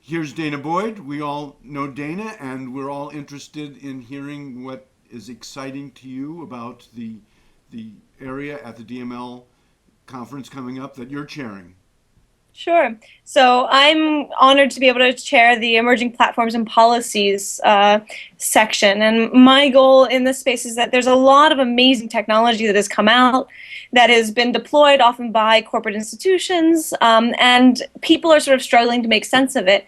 Here's Dana Boyd. We all know Dana, and we're all interested in hearing what is exciting to you about the area at the DML conference coming up that you're chairing. Sure. So I'm honored to be able to chair the Emerging Platforms and Policies section. And my goal in this space is that there's a lot of amazing technology that has come out that has been deployed often by corporate institutions, and people are sort of struggling to make sense of it.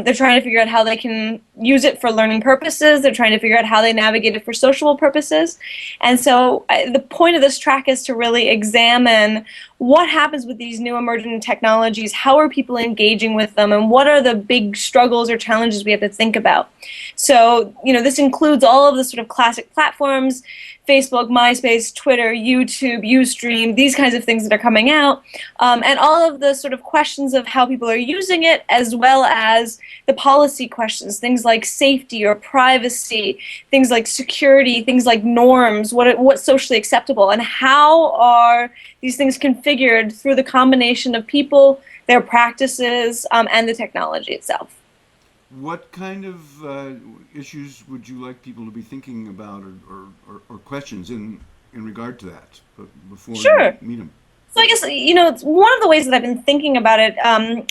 They're trying to figure out how they can use it for learning purposes. They're trying to figure out how they navigate it for social purposes. And so the point of this track is to really examine what happens with these new emerging technologies, how are people engaging with them, and what are the big struggles or challenges we have to think about. So, this includes all of the sort of classic platforms, Facebook, MySpace, Twitter, YouTube, Ustream, these kinds of things that are coming out, and all of the sort of questions of how people are using it, as well as the policy questions, things like safety or privacy, things like security, things like norms, what's socially acceptable, and how are these things configured through the combination of people, their practices, and the technology itself. What kind of issues would you like people to be thinking about, or questions in regard to that before you Sure. meet them? So I guess, it's one of the ways that I've been thinking about it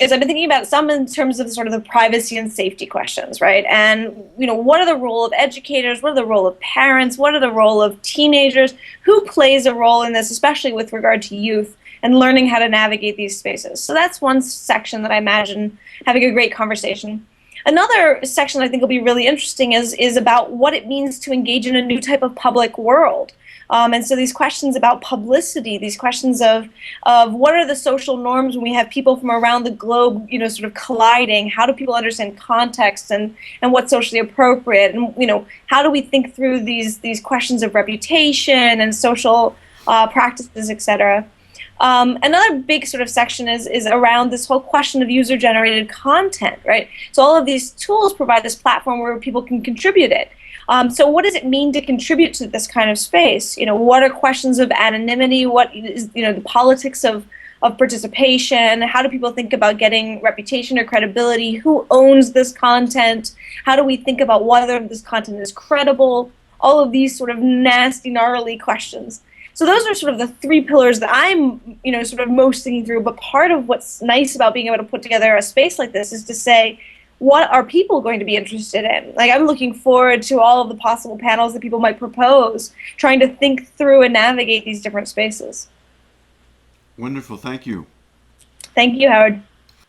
is I've been thinking about some in terms of sort of the privacy and safety questions, right? And, what are the role of educators? What are the role of parents? What are the role of teenagers? Who plays a role in this, especially with regard to youth and learning how to navigate these spaces? So that's one section that I imagine having a great conversation. Another section I think will be really interesting is about what it means to engage in a new type of public world. And so these questions about publicity, these questions of what are the social norms when we have people from around the globe, sort of colliding? How do people understand context and what's socially appropriate? And, how do we think through these questions of reputation and social practices, et cetera? Another big sort of section is around this whole question of user-generated content, right? So all of these tools provide this platform where people can contribute it. So what does it mean to contribute to this kind of space? What are questions of anonymity? What is, the politics of participation? How do people think about getting reputation or credibility? Who owns this content? How do we think about whether this content is credible? All of these sort of nasty, gnarly questions. So those are sort of the three pillars that I'm, sort of most thinking through. But part of what's nice about being able to put together a space like this is to say, what are people going to be interested in? Like, I'm looking forward to all of the possible panels that people might propose, trying to think through and navigate these different spaces. Wonderful. Thank you. Thank you, Howard.